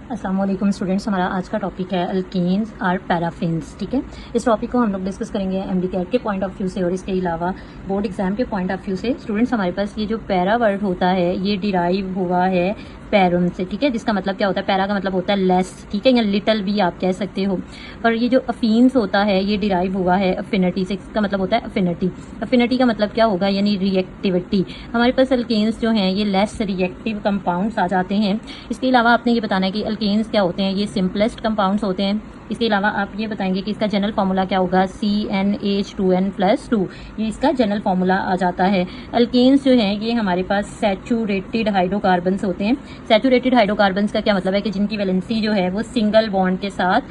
अस्सलाम वालेकुम स्टूडेंट्स, हमारा आज का टॉपिक है अल्केन्स और पैराफिन्स। ठीक है, इस टॉपिक को हम लोग डिस्कस करेंगे एमडीकैट के पॉइंट ऑफ व्यू से और इसके अलावा बोर्ड एग्जाम के पॉइंट ऑफ व्यू से। स्टूडेंट्स, हमारे पास ये जो पैरा वर्ड होता है ये डिराइव हुआ है पैरम से। ठीक है, जिसका मतलब क्या होता है, पैरा का मतलब होता है लेस, ठीक है, या लिटल भी आप कह सकते हो। और ये जो अफीन्स होता है ये डिराइव हुआ है अफिनिटी से, इसका मतलब होता है अफिनिटी। अफिनिटी का मतलब क्या होगा, यानी रिएक्टिविटी। हमारे पास अल्केन्स जो हैं ये लेस रिएक्टिव कंपाउंड्स आ जाते हैं। इसके अलावा आपने ये बताना है कि अल्केन्स क्या होते हैं, ये सिंपलेस्ट कंपाउंड्स होते हैं। इसके अलावा आप ये बताएंगे कि इसका जनरल फार्मूला क्या होगा, CnH2n+2, ये इसका जनरल फार्मूला आ जाता है। अल्केन्स जो हैं ये हमारे पास सैचुरेटेड हाइड्रोकार्बन्स होते हैं। सैचुरेटेड हाइड्रोकार्बन्स का क्या मतलब है कि जिनकी वैलेंसी जो है वो सिंगल बॉन्ड के साथ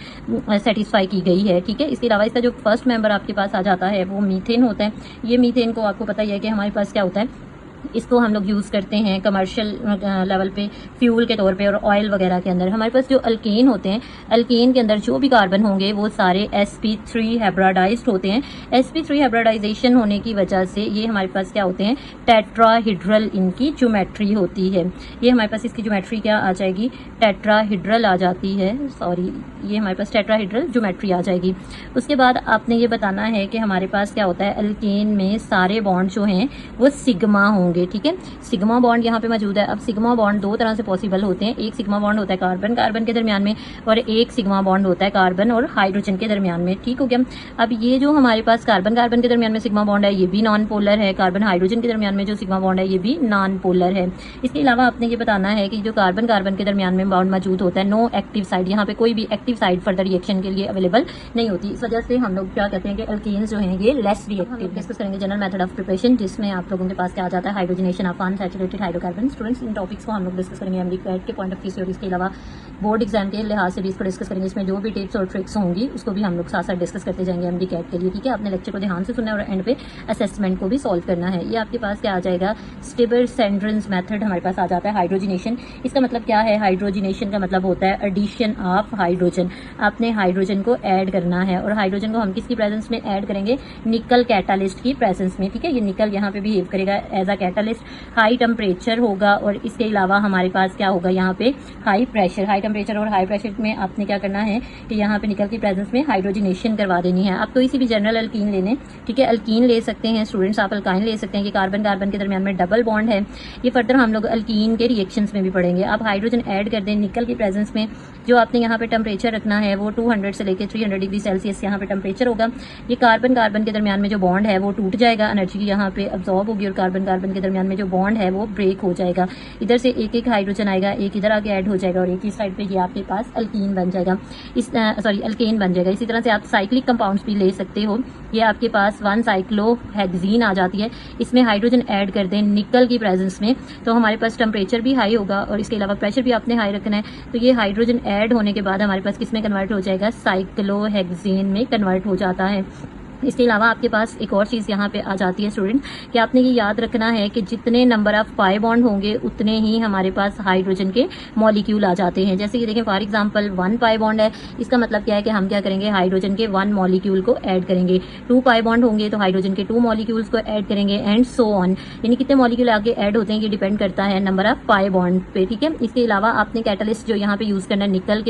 सेटिस्फाई की गई है। ठीक है, इसके अलावा इसका जो फर्स्ट मेंबर आपके पास आ जाता है वो मीथेन होता है। ये मीथेन को आपको पता ही है कि हमारे पास क्या होता है, इसको हम लोग यूज़ करते हैं कमर्शियल लेवल पे फ्यूल के तौर पे और ऑयल वगैरह के अंदर। हमारे पास जो अल्केन होते हैं, अल्केन के अंदर जो भी कार्बन होंगे वो सारे sp3 हाइब्रिडाइज्ड होते हैं। sp3 हाइब्रिडाइजेशन होने की वजह से ये हमारे पास क्या होते हैं, टेट्राहिड्रल इनकी ज्योमेट्री होती है। ये हमारे पास इसकी ज्योमेट्री क्या आ जाएगी, टेट्राहिड्रल आ जाती है, सॉरी ये हमारे पास टेट्राहिड्रल ज्योमेट्री आ जाएगी। उसके बाद आपने ये बताना है कि हमारे पास क्या होता है, अल्केन में सारे बॉन्ड जो हैं वो सिग्मा होंगे। ठीक है, सिग्मा बॉन्ड यहाँ पे मौजूद है। अब सिग्मा बॉन्ड दो तरह से पॉसिबल होते हैं, एक सिग्मा बॉन्ड होता है कार्बन कार्बन के दरमियान में और एक सिग्मा बॉन्ड होता है कार्बन और हाइड्रोजन के दरमियान में। ठीक हो गया। अब ये जो हमारे पास कार्बन कार्बन के दरमियान में सिग्मा बॉन्ड है ये भी नॉन पोलर है, कार्बन हाइड्रोजन के दरमियान में जो सिग्मा बॉन्ड है ये भी नॉन पोलर है। इसके अलावा आपने ये बताना है कि जो कार्बन कार्बन के दरमियान में बॉन्ड मौजूद होता है, नो एक्टिव साइड, यहाँ पे कोई भी एक्टिव साइड फर्दर रिएक्शन के लिए अवेलेबल नहीं होती। इस वजह से हम लोग क्या कहते हैं कि अल्केन्स जो है ये लेस रिएक्टिव। डिस्कस करेंगे जनरल मेथड ऑफ प्रिपरेशन, जिसमें आप लोगों के पास क्या आ जाता है, hydrogenation of unsaturated hydrocarbon. Students, in topics को हम लोग डिस्कस करेंगे एमडीकैट के पॉइंट ऑफ व्यू से और इसके अलावा बोर्ड एग्जाम के लिहाज से भी इसको डिस्कस करेंगे। इसमें जो भी टिप्स और ट्रिक्स होंगी उसको भी हम लोग साथ साथ डिस्कस करते जाएंगे एमडीकैट के लिए। ठीक है, आपने लेक्चर को ध्यान से सुनना है और एंड पे असेसमेंट को भी सॉल्व करना है। ये आपके पास क्या आ जाएगा, स्टिबर-सेंड्रेन्स मेथड हमारे पास आ जाता है। हाइड्रोजनेशन, इसका मतलब क्या है, हाइड्रोजनेशन का मतलब होता है एडिशन ऑफ हाइड्रोजन। आपने हाइड्रोजन को ऐड करना है और हाइड्रोजन को हम किसकी प्रेजेंस में ऐड करेंगे, निकल कैटालिस्ट की प्रेजेंस में। ठीक है, ये निकल यहाँ पे बिहेव करेगा as a catalyst. High temperature होगा और इसके अलावा हमारे पास क्या होगा, यहाँ पे हाई प्रेशर। हाई टेम्परेचर और हाई प्रेशर में आपने क्या करना है कि यहाँ पे निकल की प्रेजेंस में हाइड्रोजनेशन करवा देनी है। आप कोई सी भी जनरल अल्कीन ले लें, ठीक है, अल्कीन ले सकते हैं स्टूडेंट्स, आप अल्काइन ले सकते हैं कि कार्बन कार्बन के दरमियान में डबल बॉन्ड है। ये फर्दर हम लोग अल्कीन के रिएक्शंस में भी पढ़ेंगे। आप हाइड्रोजन ऐड कर दें निकल की प्रेजेंस में। जो आपने यहाँ पे टेम्परेचर रखना है वो 200 से लेकर 300 डिग्री सेल्सियस यहाँ पे टेम्परेचर होगा। ये कार्बन कार्बन के दरमियान में जो बॉन्ड है वो टूट जाएगा, एनर्जी यहाँ पे अब्जॉर्ब होगी और कार्बन कार्बन के दरमियान में जो बॉन्ड है वो ब्रेक हो जाएगा। इधर से एक एक हाइड्रोजन आएगा, एक इधर आगे ऐड हो जाएगा और एक ही साइड पे ये आपके पास अल्कीन बन जाएगा, अल्केन बन जाएगा। इसी तरह से आप साइक्लिक कंपाउंड्स भी ले सकते हो। ये आपके पास 1 साइक्लोहेक्सीन आ जाती है, इसमें हाइड्रोजन ऐड कर दें निकल की प्रेजेंस में तो हमारे पास टेम्परेचर भी हाई होगा और इसके अलावा प्रेशर भी आपने हाई रखना है। तो ये हाइड्रोजन ऐड होने के बाद हमारे पास किस में कन्वर्ट हो जाएगा, साइक्लोहेक्सेन में कन्वर्ट हो जाता है। इसके अलावा आपके पास एक और चीज़ यहाँ पे आ जाती है स्टूडेंट कि आपने ये याद रखना है कि जितने नंबर ऑफ पाई बॉन्ड होंगे उतने ही हमारे पास हाइड्रोजन के मॉलिक्यूल आ जाते हैं। जैसे कि देखें फॉर एग्जांपल 1 पाई बॉन्ड है, इसका मतलब क्या है कि हम क्या करेंगे, हाइड्रोजन के 1 मॉलिक्यूल को ऐड करेंगे। 2 पाई बॉन्ड होंगे तो हाइड्रोजन के 2 मॉलिक्यूल्स को ऐड करेंगे एंड सो ऑन। यानी कितने मॉलिक्यूल आगे ऐड होते हैं ये डिपेंड करता है नंबर ऑफ पाई बॉन्ड पे। ठीक है, इसके अलावा आपने कैटलिस्ट जो यहाँ पे यूज करना है निकल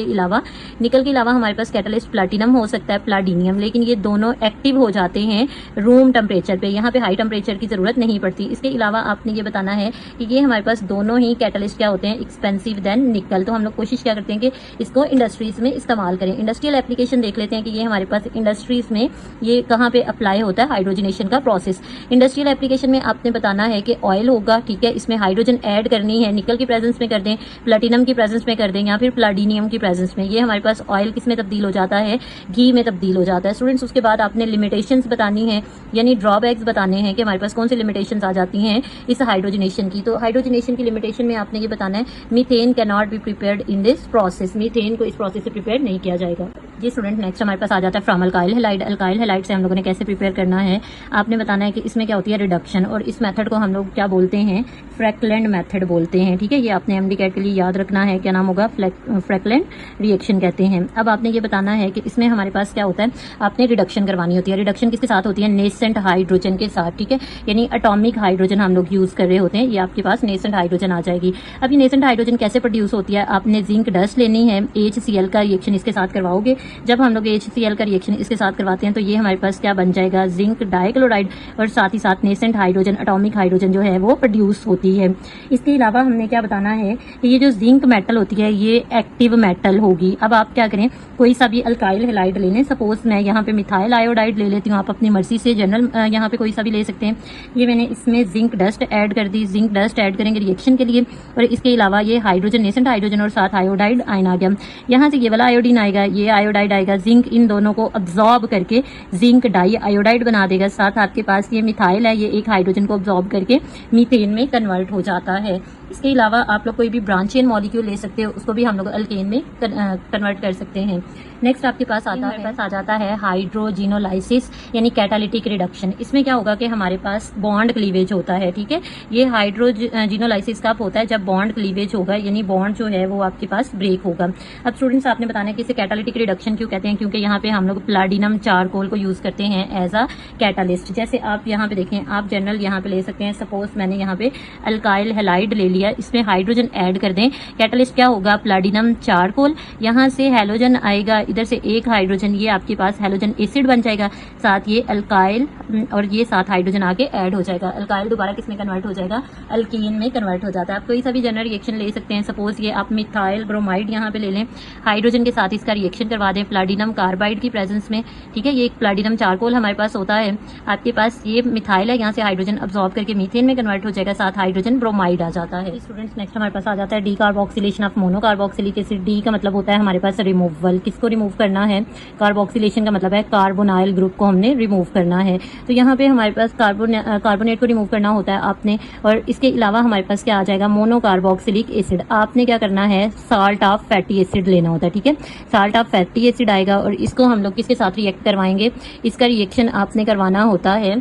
के अलावा हमारे पास कैटलिस्ट प्लैटिनम हो सकता है, प्लाडीनियम, लेकिन ये दोनों एक्टिव हो जाते हैं रूम टेम्परेचर पे। यहाँ पे हाई टेम्परेचर की जरूरत नहीं पड़ती। इसके अलावा आपने ये बताना है कि ये हमारे पास दोनों ही कैटलिस्ट क्या होते हैं, एक्सपेंसिव देन निकल। तो हम लोग कोशिश क्या करते हैं कि इसको इंडस्ट्रीज में इस्तेमाल करें। इंडस्ट्रियल एप्लीकेशन देख लेते हैं कि ये हमारे पास इंडस्ट्रीज में ये कहाँ पे अप्लाई होता है, हाइड्रोजनेशन का प्रोसेस। इंडस्ट्रियल एप्लीकेशन में आपने बताना है कि ऑयल होगा, ठीक है, इसमें हाइड्रोजन ऐड करनी है, निकल की प्रेजेंस में कर दें, प्लेटिनम की प्रेजेंस में कर दें या फिर प्लाडीनियम की प्रेजेंस में। ये हमारे पास ऑयल किस में तब्दील हो जाता है, घी में तब्दील हो जाता है स्टूडेंट्स। उसके बाद आपने लिमिटेशंस बतानी है, यानी ड्रॉबैक्स बताने हैं कि हमारे पास कौन सी लिमिटेशंस आ जाती हैं इस हाइड्रोजनेशन की। तो हाइड्रोजनेशन की लिमिटेशन में आपने ये बताना है, methane can not be prepared in this process. Methane को इस प्रोसेस से प्रिपेयर नहीं किया जाएगा। जी स्टूडेंट, नेक्स्ट हमारे पास आ जाता है from alkyl halide. Alkyl halide से हम लोगों ने कैसे प्रिपेयर करना है, आपने बताना है कि इसमें क्या होती है रिडक्शन, और इस मेथड को हम लोग क्या बोलते हैं, फ्रैकलैंड मेथड बोलते हैं। ठीक है, ये आपने एमडी कैट के लिए याद रखना है, क्या नाम होगा, फ्रैकलैंड रिएक्शन कहते हैं। अब आपने ये बताना है कि इसमें हमारे पास क्या होता है, आपने रिडक्शन करवानी होती है। रिडक्शन किसके साथ होती है, नेसेंट हाइड्रोजन के साथ। ठीक है, यानी एटॉमिक हाइड्रोजन हम लोग यूज कर रहे होते हैं, ये आपके पास नेसेंट हाइड्रोजन आ जाएगी। अब ये नेसेंट हाइड्रोजन कैसे प्रोड्यूस होती है, आपने जिंक डस्ट लेनी है, HCl का रिएक्शन इसके साथ करवाओगे। जब हम लोग HCl का रिएक्शन इसके साथ करवाते हैं तो ये हमारे पास क्या बन जाएगा, जिंक डाइक्लोराइड, और साथ ही साथ नेसेंट हाइड्रोजन, एटॉमिक हाइड्रोजन जो है वो प्रोड्यूस होती है। इसके अलावा हमने क्या बताना है कि ये जो जिंक मेटल होती है ये एक्टिव मेटल होगी। अब आप क्या करें, कोई सा भी अल्काइल हैलाइड ले लें। सपोज मैं यहाँ पे मिथाइल आयोडाइड ले लेती हूँ, आप अपनी मर्जी से जनरल यहाँ पे कोई सा भी ले सकते हैं। ये मैंने इसमें जिंक डस्ट ऐड कर दी, जिंक डस्ट ऐड करेंगे रिएक्शन के लिए, और इसके अलावा ये हाइड्रोजन, नेसेंट हाइड्रोजन और साथ आयोडाइड आयन आ गया। यहाँ से ये वाला आयोडीन आएगा, ये आयोडाइड आएगा, जिंक इन दोनों को अब्जॉर्ब करके जिंक डाई आयोडाइड बना देगा। साथ आपके पास ये मिथाइल है, ये एक हाइड्रोजन को अब्जॉर्ब करके मीथेन में कन्वर्ट हो जाता है। इसके अलावा आप लोग कोई भी ब्रांच चेन मॉलिक्यूल ले सकते हो, उसको भी हम लोग अल्केन में कन्वर्ट कर सकते हैं। नेक्स्ट आपके पास आ जाता है हाइड्रोजिनोलाइसिस यानी कैटालिटिक रिडक्शन। इसमें क्या होगा कि हमारे पास बॉन्ड क्लीवेज होता है। ठीक है, ये हाइड्रोजिनोलाइसिस कब होता है, जब बॉन्ड क्लीवेज होगा, यानी बॉन्ड जो है वो आपके पास ब्रेक होगा। अब स्टूडेंट्स आपने बताना है कि इसे कैटालिटिक रिडक्शन क्यों कहते हैं, क्योंकि यहाँ पे हम लोग प्लाटिनम चारकोल को यूज करते हैं एज अ कैटालिस्ट। जैसे आप यहाँ पे देखें, आप जनरल यहाँ पे ले सकते हैं। सपोज मैंने यहाँ पे अल्काइल हैलाइड ले लिया, इसमें हाइड्रोजन ऐड कर दें, कैटालिस्ट क्या होगा, प्लाटिनम चारकोल, यहाँ से हैलोजन आएगा, इधर से एक हाइड्रोजन, ये आपके पास हैलोजन एसिड बन जाएगा, साथ ये अल्काइल और ये साथ हाइड्रोजन आके ऐड हो जाएगा। अल्काइल दोबारा किसमें कन्वर्ट हो जाएगा, अल्कीन में कन्वर्ट हो जाता है। आप कोई सा भी जनरल रिएक्शन ले सकते हैं। सपोज ये आप मिथाइल ब्रोमाइड यहाँ पे ले लें, हाइड्रोजन के साथ इसका रिएक्शन करवा दें प्लाटिनम कार्बाइड की प्रेजेंस में। ठीक है, ये एक प्लाटिनम चारकोल हमारे पास होता है, आपके पास ये मिथाइल है, यहाँ से हाइड्रोजन अब्सॉर्ब करके मीथेन में कन्वर्ट हो जाएगा, साथ हाइड्रोजन ब्रोमाइड आ जाता है। स्टूडेंट्स नेक्स्ट हमारे पास आ जाता है D carboxylation of monocarboxylic acid. D का मतलब होता है हमारे पास रिमूवल, किसको रिमूव करना है, कार्बोक्सिलेशन का मतलब है कार्बोनाइल ग्रुप को हमने रिमूव करना है। तो यहाँ पे हमारे पास कार्बोनेट को रिमूव करना होता है आपने, और इसके अलावा हमारे पास क्या आ जाएगा, मोनोकार्बोक्सिलिक एसिड। आपने क्या करना है, साल्ट ऑफ फैटी एसिड लेना होता है। ठीक है, साल्ट ऑफ फैटी एसिड आएगा, और इसको हम लोग किसके साथ रिएक्ट करवाएंगे, इसका रिएक्शन आपने करवाना होता है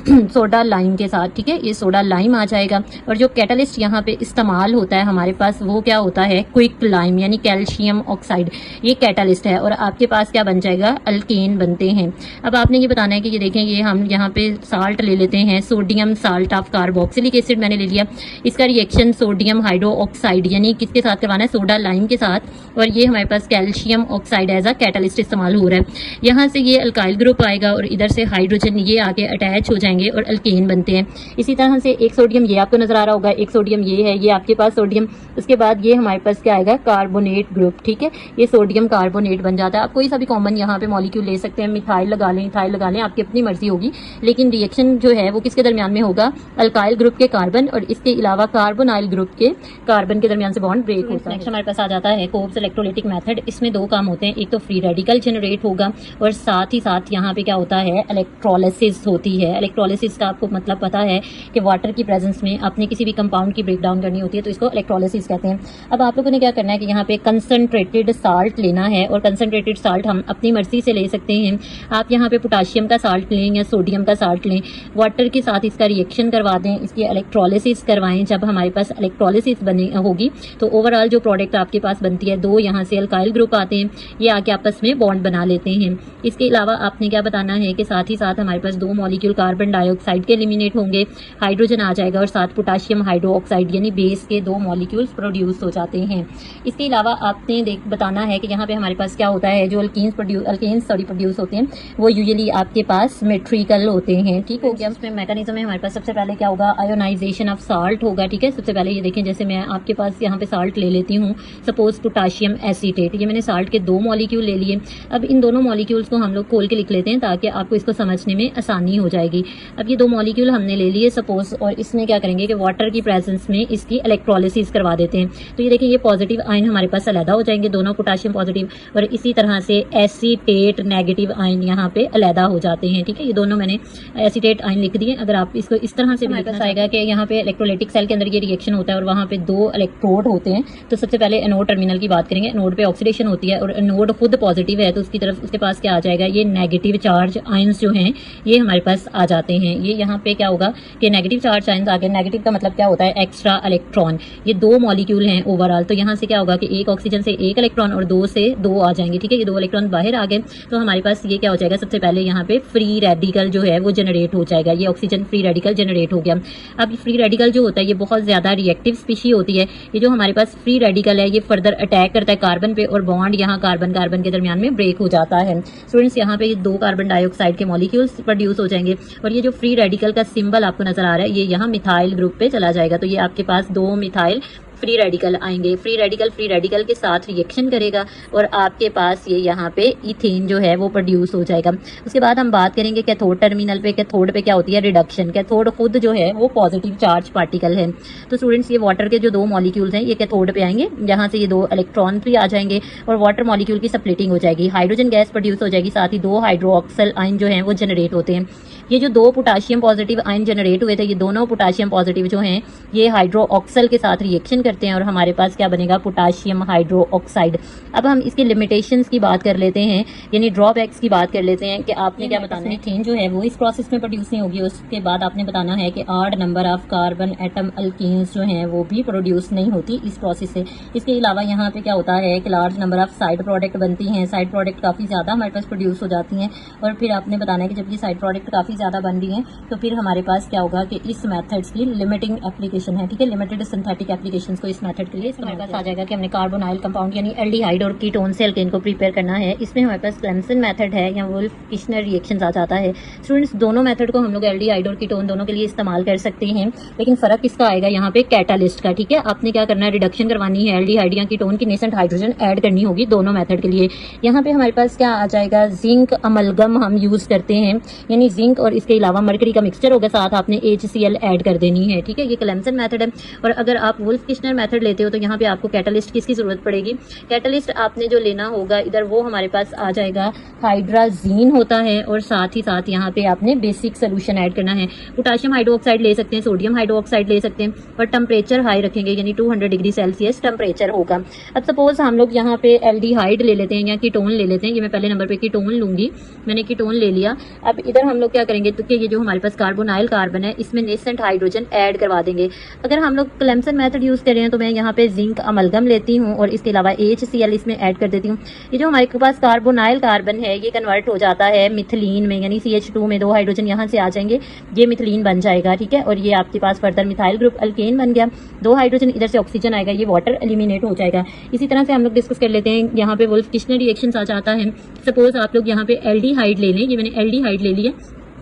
सोडा लाइम के साथ। ठीक है, ये सोडा लाइम आ जाएगा, और जो कैटलिस्ट यहाँ पे इस्तेमाल होता है हमारे पास वो क्या होता है, क्विक लाइम यानी कैल्शियम ऑक्साइड, ये कैटलिस्ट है, और आपके पास क्या बन जाएगा, अल्केन बनते हैं। अब आपने ये बताना है कि ये देखें, ये हम यहाँ पे साल्ट ले लेते हैं, sodium salt of carboxylic acid मैंने ले लिया, इसका रिएक्शन सोडियम हाइड्रो ऑक्साइड यानी किसके साथ करवाना है, सोडा लाइम के साथ, और ये हमारे पास calcium oxide as a catalyst इस्तेमाल हो रहा है। यहाँ से ये अल्काइल ग्रुप आएगा, और इधर से हाइड्रोजन ये आके अटैच हो जाएंगे और अल्केन बनते हैं। इसी तरह से एक सोडियम ये आपको नजर आ रहा होगा, एक सोडियम ये है, ये आपके पास सोडियम, उसके बाद ये हमारे पास क्या आएगा, कार्बोनेट ग्रुप। ठीक है, ये सोडियम कार्बोनेट बन जाता है। आप कोई सा भी कॉमन यहाँ पे मॉलिक्यूल ले सकते हैं, मिथाइल लगा लें, इथाइल लगा लें, आपकी अपनी मर्जी होगी, लेकिन रिएक्शन जो है वो किसके दरमियान में होगा, अल्काइल ग्रुप के कार्बन और इसके अलावा कार्बोनाइल ग्रुप के कार्बन के दरमियान से बॉन्ड ब्रेक होता है। नेक्स्ट हमारे पास आ जाता है कोब्स इलेक्ट्रोलिटिक मेथड। इसमें दो काम होते हैं, एक तो फ्री रेडिकल जनरेट होगा, और साथ ही साथ यहाँ पे क्या होता है, इलेक्ट्रोलिसिस होती है। इलेक्ट्रोलिसिस का आपको मतलब पता है कि वाटर की प्रेजेंस में आपने किसी भी कंपाउंड की ब्रेक डाउन करनी होती है, तो इसको इलेक्ट्रोलिसिस कहते हैं। अब आप लोगों ने क्या करना है कि यहाँ पे कंसंट्रेटेड साल्ट लेना है, और कंसंट्रेटेड साल्ट हम अपनी मर्जी से ले सकते हैं। आप यहाँ पे पोटाशियम का साल्ट लें या सोडियम का साल्ट लें, वाटर के साथ इसका रिएक्शन करवा दें, इसकी इलेक्ट्रोलिसिस करवाएं। जब हमारे पास इलेक्ट्रोलिसिस बने होगी तो ओवरऑल जो प्रोडक्ट आपके पास बनती है, दो यहाँ से अल्काइल ग्रुप आते हैं, ये आके आपस में बॉन्ड बना लेते हैं। इसके अलावा आपने क्या बताना है कि साथ ही साथ हमारे पास दो मॉलिक्यूल कार्बन डाइऑक्साइड के एलिमिनेट होंगे, हाइड्रोजन आ जाएगा, और साथ पोटाशियम हाइड्रो ऑक्साइड यानी बेस के दो मॉलिक्यूल्स प्रोड्यूस हो जाते हैं। इसके अलावा आपने बताना है कि यहाँ पे हमारे पास क्या होता है, जो अल्केन्स प्रोड्यूस होते हैं वो यूजुअली आपके पास मेट्रिकल होते हैं। ठीक हो गया, उसमें मैकेनिज्म है हमारे पास। सबसे पहले क्या होगा, आयोनाइजेशन ऑफ साल्ट होगा। ठीक है, सबसे पहले ये देखें, जैसे मैं आपके पास यहाँ पे साल्ट ले लेती हूँ, सपोज पोटाशियम एसीटेट, ये मैंने साल्ट के दो मॉलिक्यूल ले लिए। अब इन दोनों मॉलिक्यूल्स को हम लोग खोल के लिख लेते हैं ताकि आपको इसको समझने में आसानी हो जाएगी। अब ये 2 मॉलिक्यूल हमने ले लिए सपोज, और इसमें क्या करेंगे कि वाटर की प्रेजेंस में इसकी इलेक्ट्रोलिसिस करवा देते हैं। तो ये देखिए ये पॉजिटिव आयन हमारे पास अलहदा हो जाएंगे, दोनों पोटाशियम पॉजिटिव, और इसी तरह से एसीटेट नेगेटिव आयन यहाँ पे अलहदा हो जाते हैं। ठीक है, ये दोनों मैंने एसीटेट आयन लिख दिए। अगर आप इसको इस तरह से हमारे पास आएगा कि यहाँ पे इलेक्ट्रोलाइटिक सेल के अंदर ये रिएक्शन होता है और वहाँ पे 2 इलेक्ट्रोड होते हैं। तो सबसे पहले एनोड टर्मिनल की बात करेंगे। एनोड पे ऑक्सीडेशन होती है और एनोड खुद पॉजिटिव है, तो उसकी तरफ उसके पास क्या आ जाएगा, ये नेगेटिव चार्ज आयंस जो हैं ये हमारे पास आ जाते हैं। ये यहाँ पे क्या होगा कि नेगेटिव चार्ज आयंस आ गए। नेगेटिव का मतलब क्या होता है, एक्स्ट्रा इलेक्ट्रॉन। ये 2 मॉलिक्यूल हैं ओवरऑल, तो यहाँ से क्या होगा कि एक ऑक्सीजन से 1 इलेक्ट्रॉन और 2 से 2 आ जाएंगे। ठीक है, ये 2 इलेक्ट्रॉन बाहर आ गए, तो हमारे पास ये क्या हो जाएगा, सबसे पहले यहाँ पे फ्री रेडिकल जो है वो जनरेट हो जाएगा। ये ऑक्सीजन फ्री रेडिकल जनरेट हो गया। अब फ्री रेडिकल जो होता है ये बहुत ज्यादा रिएक्टिव स्पीशी होती है। ये जो हमारे पास फ्री रेडिकल है ये फर्दर अटैक करता है कार्बन पे, और बॉन्ड यहाँ कार्बन कार्बन के दरमियान में ब्रेक हो जाता है। स्टूडेंट्स, यहाँ पे 2 कार्बन डाइऑक्साइड के मॉलिक्यूल्स प्रोड्यूस हो जाएंगे, और ये जो फ्री रेडिकल का सिंबल आपको नजर आ रहा है ये यहाँ मिथाइल ग्रुप पे चला जाएगा। तो ये आपके पास 2 मिथाइल फ्री रेडिकल आएंगे। फ्री रेडिकल के साथ रिएक्शन करेगा और आपके पास ये यहाँ पे इथेन जो है वो प्रोड्यूस हो जाएगा। उसके बाद हम बात करेंगे कैथोड टर्मिनल पे। कैथोड पे क्या होती है, रिडक्शन। कैथोड खुद जो है वो पॉजिटिव चार्ज पार्टिकल है। तो स्टूडेंट्स, ये वाटर के जो 2 मॉलिक्यूल्स हैं ये कैथोड पे आएंगे, यहाँ से ये 2 इलेक्ट्रॉन फ्री आ जाएंगे और वाटर मॉलिक्यूल की स्प्लिटिंग हो जाएगी, हाइड्रोजन गैस प्रोड्यूस हो जाएगी, साथ ही 2 हाइड्रोक्सिल आयन जो है वो जनरेट होते हैं। ये जो 2 पोटाशियम पॉजिटिव आयन जनरेट हुए थे, ये दोनों पोटाशियम पॉजिटिव जो हैं ये हाइड्रोक्सिल के साथ रिएक्शन करते हैं और हमारे पास क्या बनेगा, पोटाशियम हाइड्रोक्साइड। अब हम इसके लिमिटेशंस की बात कर लेते हैं, यानी ड्रॉबैक्स की बात कर लेते हैं कि आपने क्या बताना है। मीथेन जो है वो इस प्रोसेस में प्रोड्यूस नहीं होगी। उसके बाद आपने बताना है कि 8 number of carbon atom alkanes जो हैं वो भी प्रोड्यूस नहीं होती इस प्रोसेस से। इसके अलावा यहाँ पे क्या होता है कि large number of side product बनती हैं। साइड प्रोडक्ट काफ़ी ज़्यादा हमारे पास प्रोड्यूस हो जाती हैं, और फिर आपने बताना है कि जब ये साइड प्रोडक्ट काफ़ी ज़्यादा बन रही हैं तो फिर हमारे पास क्या होगा कि इस मेथड्स की लिमिटिंग एप्लीकेशन है। ठीक है, लिमिटेड सिंथेटिक एप्लीकेशंस को इस मेथड के लिए हमारे पास आ जाएगा कि हमने कार्बोनाइल कंपाउंड यानी एल्डिहाइड और कीटोन से एल्केन को प्रिपेयर करना है। इसमें हमारे पास क्लेम्सन मेथड है या वुल्फ किश्नर रिएक्शंस आ जाता है। स्टूडेंट्स, दोनों मेथड को हम लोग एल्डिहाइड और कीटोन दोनों के लिए इस्तेमाल कर सकते हैं, लेकिन फर्क किसका आएगा यहाँ पे, कैटालिस्ट का। ठीक है, आपने क्या करना है, रिडक्शन करवानी है, एल्डिहाइड या कीटोन की नेसेंट हाइड्रोजन ऐड करनी होगी दोनों मेथड के लिए। यहाँ पे हमारे पास क्या आ जाएगा, जिंक अमलगम हम यूज करते हैं, यानी जिंक और इसके अलावा मरकरी का मिक्सचर होगा, साथ आपने HCl ऐड कर देनी है। ठीक है, ये क्लेम्सन मेथड है। और अगर आप वुल्फ किश्नर मेथड लेते हो तो यहाँ पे आपको कैटलिस्ट किसकी जरूरत पड़ेगी, कैटलिस्ट आपने जो लेना होगा इधर वो हमारे पास आ जाएगा हाइड्राजीन होता है, और साथ ही साथ यहाँ पे आपने बेसिक सोल्यूशन ऐड करना है। पोटाशियम हाइड्रोक्साइड ले सकते हैं, सोडियम हाइड्रोक्साइड ले सकते हैं, और टेम्परेचर हाई रखेंगे यानी 200 डिग्री सेल्सियस टेम्परेचर होगा। अब सपोज हम लोग यहाँ पे एल्डिहाइड ले लेते हैं या कीटोन ले लेते हैं। ये मैं पहले नंबर पे कीटोन लूंगी, मैंने कीटोन ले लिया। अब इधर हम लोग क्या करेंगे, तो ये जो हमारे पास कार्बोनाइल कार्बन है इसमें नेसेंट हाइड्रोजन ऐड करवा देंगे। अगर हम लोग क्लेम्सन मेथड यूज कर रहे हैं तो मैं यहाँ पे जिंक अमलगम लेती हूँ और इसके अलावा HCl इसमें ऐड कर देती हूँ। ये जो हमारे पास कार्बोनाइल कार्बन है ये कन्वर्ट हो जाता है मिथिलीन में, यानी CH2 में 2 हाइड्रोजन यहाँ से आ जाएंगे, ये मिथिलीन बन जाएगा। ठीक है, और ये आपके पास फर्दर मिथाइल ग्रुप अल्केन बन गया। 2 हाइड्रोजन इधर से ऑक्सीजन आएगा, ये वाटर एलिमिनेट हो जाएगा। इसी तरह से हम लोग डिस्कस कर लेते हैं, यहाँ पे वुल्फ किश्नर रिएक्शन आ जाता है। सपोज आप लोग यहाँ पे एल्डिहाइड ले लें, ये मैंने एल्डिहाइड ले लिया,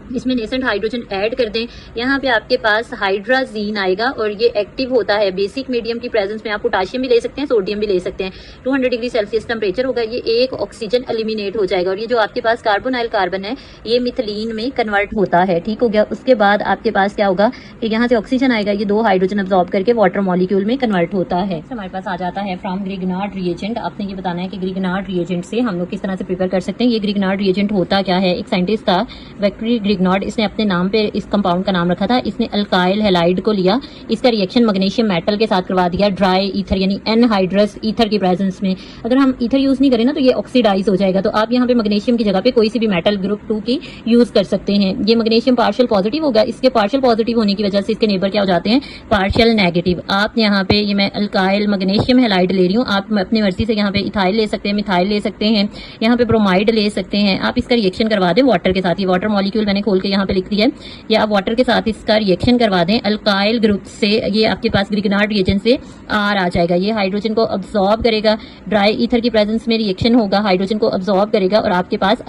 इसमें नेसेंट हाइड्रोजन ऐड कर दें। यहाँ पे आपके पास हाइड्राजीन आएगा और ये एक्टिव होता है बेसिक मीडियम की प्रेजेंस में। आप पोटाशियम भी ले सकते हैं, सोडियम भी ले सकते हैं। 200 डिग्री सेल्सियस टेम्परेचर होगा, ये एक ऑक्सीजन एलिमिनेट हो जाएगा, और ये जो आपके पास कार्बोनाइल कार्बन है ये मिथिलीन में कन्वर्ट होता है। ठीक हो गया। उसके बाद आपके पास क्या होगा कि यहाँ से ऑक्सीजन आएगा, ये 2 हाइड्रोजन अब्सॉर्ब करके वाटर मॉलिक्यूल में कन्वर्ट होता है। हमारे पास आ जाता है फ्रॉम ग्रिगनार्ड रिएजेंट। आपने ये बताना है कि ग्रिगनार्ड रिएजेंट से हम लोग किस तरह से प्रिपेयर कर सकते हैं। ये ग्रिगनार्ड रिएजेंट होता क्या है, एक साइंटिस्ट था वेक्टरी ग्रिगनार्ड, इसने अपने नाम पे इस कंपाउंड का नाम रखा था। इसने अल्काइल हैलाइड को लिया, इसका रिएक्शन मैग्नीशियम मेटल के साथ करवा दिया ड्राई ईथर यानी एनहाइड्रस ईथर की प्रेजेंस में। अगर हम ईथर यूज नहीं करें ना तो ये ऑक्सीडाइज हो जाएगा, तो आप यहाँ पे मैग्नीशियम की जगह पे कोई सी भी मेटल ग्रुप 2 की यूज कर सकते हैं। ये मैग्नीशियम पार्शियल पॉजिटिव होगा, इसके पार्शियल पॉजिटिव होने की वजह से इसके नेबर क्या हो जाते हैं, पार्शियल नेगेटिव। आप यहाँ पे ये मैं अल्काइल मैग्नीशियम हैलाइड ले रही हूँ, आप अपनी मर्जी से यहाँ पे इथाइल ले सकते हैं, मिथाइल ले सकते हैं, यहाँ पे ब्रोमाइड ले सकते हैं। आप इसका रिएक्शन करवा दें वाटर के साथ। ये वाटर मॉलिक्यूल मैंने खोल के यहाँ पे लिख दिया है, या आप वाटर के साथ इसका रिएक्शन करवा दें अल्काइल ग्रुप से। ये आपके पास ग्रिगनार्ड रिएजेंट से आर आ जाएगा, ये हाइड्रोजन को अब्सॉर्ब करेगा, ड्राई ईथर की प्रेजेंस में रिएक्शन होगा, हाइड्रोजन को अब्सॉर्ब करेगा और आपके पास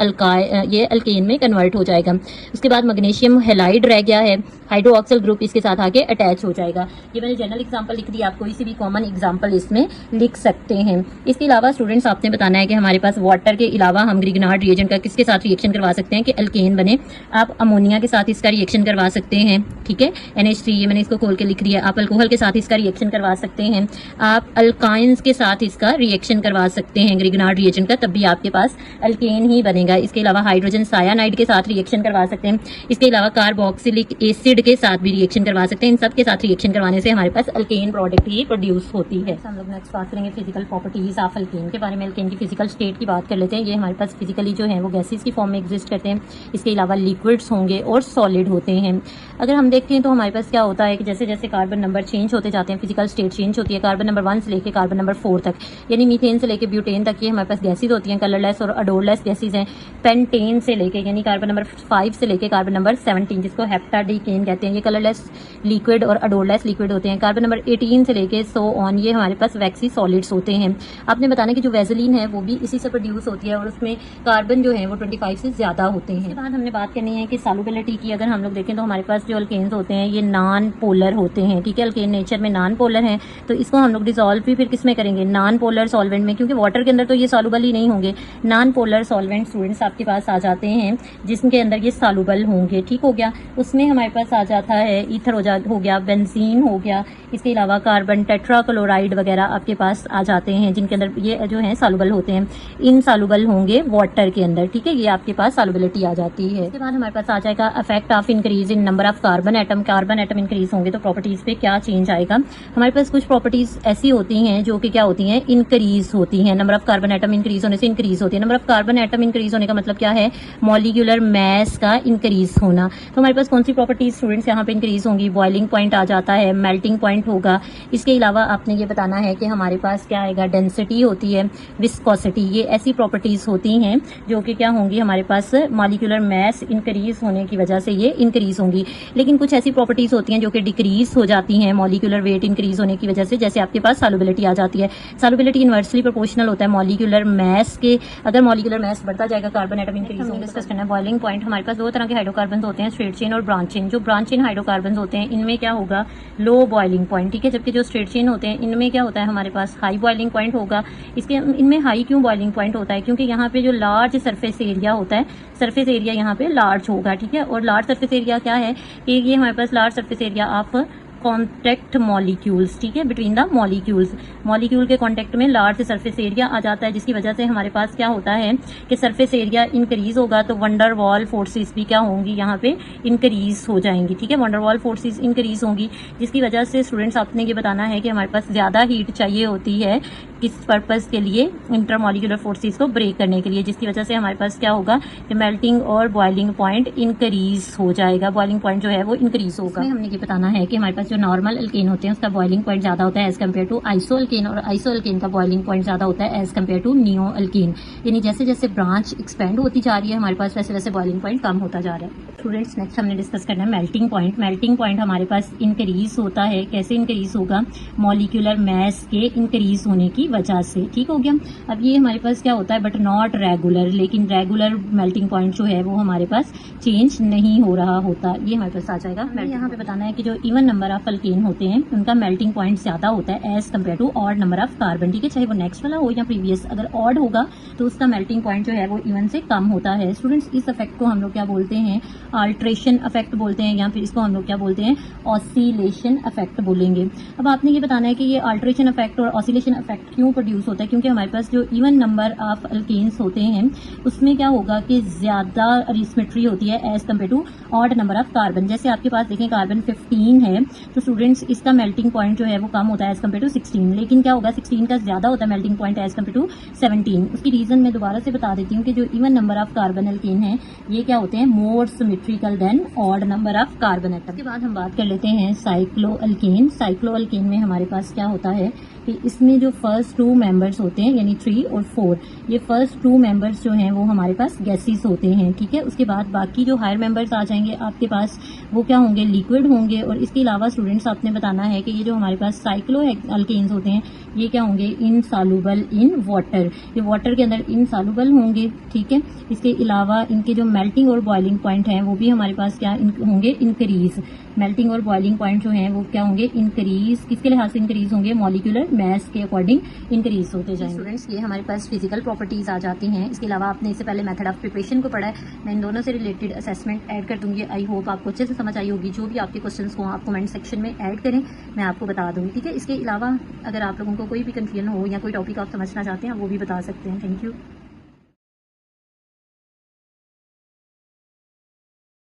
ये अल्केन में कन्वर्ट हो जाएगा। उसके बाद मैग्नीशियम हैलाइड रह गया है, हाइड्रोक्सिल ग्रुप इसके साथ आके अटैच हो जाएगा। ये मैंने जनरल एग्जांपल लिख दिया, आप कोई सी भी कॉमन एग्जांपल इसमें लिख सकते हैं। इसके अलावा स्टूडेंट्स आपने बताना है कि हमारे पास वाटर के अलावा हम ग्रिगनार्ड रिएजेंट का किसके साथ रिएक्शन करवा सकते हैं कि अल्केन बने। आप आप अमोनिया के साथ इसका रिएक्शन करवा सकते हैं, ठीक है, NH3, ये मैंने इसको खोल के लिख दिया। आप अल्कोहल के साथ इसका रिएक्शन करवा सकते हैं, आप अल्काइंस के साथ इसका रिएक्शन करवा सकते हैं ग्रिग्नार्ड रिएजेंट का, तब भी आपके पास अल्केन ही बनेगा। इसके अलावा हाइड्रोजन सायानाइड के साथ रिएक्शन करवा सकते हैं, इसके अलावा कार्बोक्सिलिक एसिड के साथ भी रिएक्शन करवा सकते हैं। इन सब के साथ रिएक्शन करवाने से हमारे पास अल्केन प्रोडक्ट ही प्रोड्यूस होती है। हम लोग नेक्स्ट बात करेंगे फिजिकल प्रॉपर्टीज ऑफ अल्केन के बारे में। अल्केन की फिजिकल स्टेट की बात कर लेते हैं। ये हमारे पास फिजिकली जो है वो गैसेस की फॉर्म में एग्जिस्ट करते हैं, इसके अलावा लिक्विड्स होंगे और सॉलिड होते हैं। अगर हम देखते हैं तो हमारे पास क्या होता है कि जैसे जैसे कार्बन नंबर चेंज होते जाते हैं, फिजिकल स्टेट चेंज होती है। कार्बन नंबर 1 से लेकर कार्बन नंबर 4 तक, यानी मीथेन से लेकर ब्यूटेन तक ये हमारे पास गैसेज होती हैं, कलरलेस और अडोरलेस गैसेज हैं। पेंटेन से लेके यानी कार्बन नंबर 5 से लेकर कार्बन नंबर 17, जिसको हेप्टाडीकेन कहते हैं, ये कलरलेस लिक्विड और अडोरलेस लिक्विड होते हैं। कार्बन नंबर 18 से लेके सो ऑन, ये हमारे पास वैक्सी सॉलिड्स होते हैं। आपने बताना कि जो वैसलीन है वो भी इसी से प्रोड्यूस होती है और उसमें कार्बन जो है वो 25 से ज्यादा होते हैं। इसके बाद हमने बात करनी है कि सॉल्युबिलिटी की। अगर हम लोग देखें तो हमारे पास जो अल्केन्स होते हैं ये नॉन पोलर होते हैं, ठीक है, अल्केन नेचर में नॉन पोलर हैं, तो इसको हम लोग डिसॉल्व भी फिर किस में करेंगे, नॉन पोलर सॉल्वेंट में, क्योंकि वाटर के अंदर तो ये सॉल्युबल ही नहीं होंगे। नॉन पोलर सॉल्वेंट स्टूडेंट्स आपके पास आ जाते हैं जिसके अंदर ये सॉल्युबल होंगे, ठीक हो गया। उसमें हमारे पास आ जाता है ईथर हो गया, बेंजीन हो गया, इसके अलावा कार्बन टेट्राक्लोराइड वगैरह आपके पास आ जाते हैं जिनके अंदर ये जो है सॉल्युबल होते हैं। इनसॉल्युबल होंगे वाटर के अंदर, ठीक है, ये आपके पास सॉल्युबिलिटी आ जाती है। इसके बाद हमारे पास आ जाएगा effect of increase in number of carbon atom. Carbon atom increase होंगे तो प्रॉपर्टीज पे क्या चेंज आएगा। हमारे पास कुछ प्रॉपर्टीज ऐसी होती हैं जो कि क्या होती हैं, इंक्रीज होती हैं। Number of carbon atom increase होने से इंक्रीज होती है। Number of carbon atom increase होने का मतलब क्या है, मॉलिक्यूलर मैस का इंक्रीज होना। तो हमारे पास कौन सी प्रॉपर्टीज स्टूडेंट्स यहाँ पे इंक्रीज होंगी, बॉइलिंग पॉइंट आ जाता है, मेल्टिंग पॉइंट होगा। इसके अलावा आपने ये बताना है कि हमारे पास क्या आएगा, डेंसिटी होती है, विस्कोसिटी, ये ऐसी प्रॉपर्टीज होती हैं जो कि क्या होंगी, हमारे पास मॉलिक्यूलर मैस इंक्रीज होने की वजह से ये इंक्रीज होंगी। लेकिन कुछ ऐसी प्रॉपर्टीज होती हैं जो कि डिक्रीज हो जाती हैं मॉलिक्यूलर वेट इंक्रीज होने की वजह से, जैसे आपके पास सॉल्युबिलिटी आ जाती है। सॉल्युबिलिटी इनवर्सली प्रोपोर्शनल होता है मॉलिक्यूलर मैस के, अगर मॉलिक्यूलर मैस बढ़ता जाएगा कार्बन एटम इंक्रीज होंगे। डिस्कस करना है बॉइलिंग पॉइंट। हमारे पास दो तरह के हाइड्रोकार्बन होते हैं, स्ट्रेट चेन और ब्रांच चेन। जो ब्रांच चेन हाइड्रोकार्बन होते हैं इनमें क्या होगा, लो बॉइलिंग पॉइंट, ठीक है, जबकि जो स्ट्रेट चेन होते हैं इनमें क्या होता है, हमारे पास हाई बॉइलिंग पॉइंट होगा। इसके इनमें हाई क्यों बॉइलिंग पॉइंट होता है, क्योंकि यहाँ पे जो लार्ज सरफेस एरिया होता है, सरफेस एरिया यहाँ पे लार्ज होगा, ठीक है। और लार्ज सरफेस एरिया क्या है कि ये हमारे पास large surface area of contact molecules, ठीक है, बिटवीन द मॉलिक्यूल्स, मॉलिक्यूल के कॉन्टेक्ट में लार्ज सरफेस एरिया आ जाता है, जिसकी वजह से हमारे पास क्या होता है कि सरफेस एरिया इंक्रीज होगा तो वंडर वॉल फोर्सेस भी क्या होंगी, यहाँ पे इंक्रीज हो जाएंगी, ठीक है, वंडर वॉल फोर्सेस इंक्रीज होंगी, जिसकी वजह से स्टूडेंट्स आपने ये बताना है कि हमारे पास ज्यादा हीट चाहिए होती है किस पर्पज के लिए, इंटरमॉलिक्यूलर फोर्सेस को ब्रेक करने के लिए, जिसकी वजह से हमारे पास क्या होगा कि मेल्टिंग और बॉइलिंग पॉइंट इंक्रीज हो जाएगा, बॉइलिंग पॉइंट जो है वो इंक्रीज होगा। हमने ये बताना है कि हमारे पास जो नॉर्मल अल्केन होते हैं उसका बॉइलिंग पॉइंट ज्यादा होता है as compare to iso alkane, और आइसो अल्केन का बॉइलिंग पॉइंट ज्यादा होता है as compare to neo alkane. यानी जैसे जैसे ब्रांच एक्सपेंड होती जा रही है हमारे पास वैसे वैसे बॉइलिंग पॉइंट कम होता जा रहा है। स्टूडेंट्स नेक्स्ट हमने डिस्कस करना है मेल्टिंग पॉइंट। मेल्टिंग पॉइंट हमारे पास इंक्रीज होता है, कैसे इंक्रीज होगा, मॉलिक्यूलर मैस के इंक्रीज होने की वजह से, ठीक हो गया। अब ये हमारे पास क्या होता है बट नॉट रेगुलर, लेकिन रेगुलर मेल्टिंग पॉइंट जो है वो हमारे पास चेंज नहीं हो रहा होता, ये हमारे पास आ जाएगा। यहाँ पे बताना है कि जो इवन नंबर ऑफ अल्केन होते हैं उनका मेल्टिंग पॉइंट ज्यादा होता है as compare to odd number of carbon, ठीक है, चाहे वो नेक्स्ट वाला हो या प्रीवियस। अगर ऑड होगा तो उसका मेल्टिंग पॉइंट जो है वो इवन से कम होता है। स्टूडेंट्स इस इफेक्ट को हम लोग क्या बोलते हैं, अल्ट्रेशन इफेक्ट बोलते हैं, या फिर इसको हम लोग क्या बोलते हैं, ऑसिलेशन इफेक्ट बोलेंगे। अब आपने ये बताना है कि ये अल्ट्रेशन इफेक्ट और ऑसिलेशन इफेक्ट क्यों प्रोड्यूस होता है, क्योंकि हमारे पास जो इवन नंबर ऑफ अल्केन्स होते हैं उसमें क्या होगा कि ज्यादा रिस्मेट्री होती है as compare to odd number of carbon. जैसे आपके पास देखें कार्बन 15 है तो स्टूडेंट्स इसका मेल्टिंग पॉइंट जो है वो कम होता है एज कम्पेयर टू 16, लेकिन क्या होगा 16 का ज्यादा होता है melting point as compare to 17। उसकी रीजन मैं दोबारा से बता देती हूँ कि जो even number of carbon alkane है ये क्या होते हैं, more symmetrical than odd number of carbon atom. उसके बाद हम बात कर लेते हैं साइक्लो अल्केन। साइक्लो अल्केन में हमारे पास क्या होता है कि इसमें जो फर्स्ट 2 मेंबर्स होते हैं यानी 3 और 4, ये फर्स्ट 2 मेंबर्स जो हैं वो हमारे पास गैसेस होते हैं, ठीक है। उसके बाद बाकी जो हायर मेंबर्स आ जाएंगे आपके पास वो क्या होंगे, लिक्विड होंगे। और इसके अलावा स्टूडेंट्स आपने बताना है कि ये जो हमारे पास साइक्लो अल्केन्स होते हैं ये क्या होंगे, इनसॉल्युबल इन वाटर, ये वाटर के अंदर इनसॉल्युबल होंगे, ठीक है। इसके अलावा इनके जो मेल्टिंग और बॉइलिंग पॉइंट हैं वो भी हमारे पास क्या होंगे, इंक्रीज। मेल्टिंग और बॉइलिंग पॉइंट जो हैं वो क्या होंगे, इंक्रीज। किसके लिहाज से इंक्रीज होंगे, मॉलिक्यूलर मैस के अकॉर्डिंग इंक्रीज होते जाएंगे। स्टूडेंट्स ये हमारे पास फिजिकल प्रॉपर्टीज आ जाती हैं। इसके अलावा आपने इससे पहले मेथड ऑफ प्रिपरेशन को पढ़ा है, मैं इन दोनों से रिलेटेड असेसमेंट ऐड कर दूंगी। आई होप आपको अच्छे से समझ आई होगी। जो भी आपके क्वेश्चंस हो आप कमेंट सेक्शन में ऐड करें, मैं आपको बता दूंगी, ठीक है। इसके अलावा अगर आप लोगों को कोई भी कंफ्यूजन हो या कोई टॉपिक आप समझना चाहते हैं वो भी बता सकते हैं। Thank you.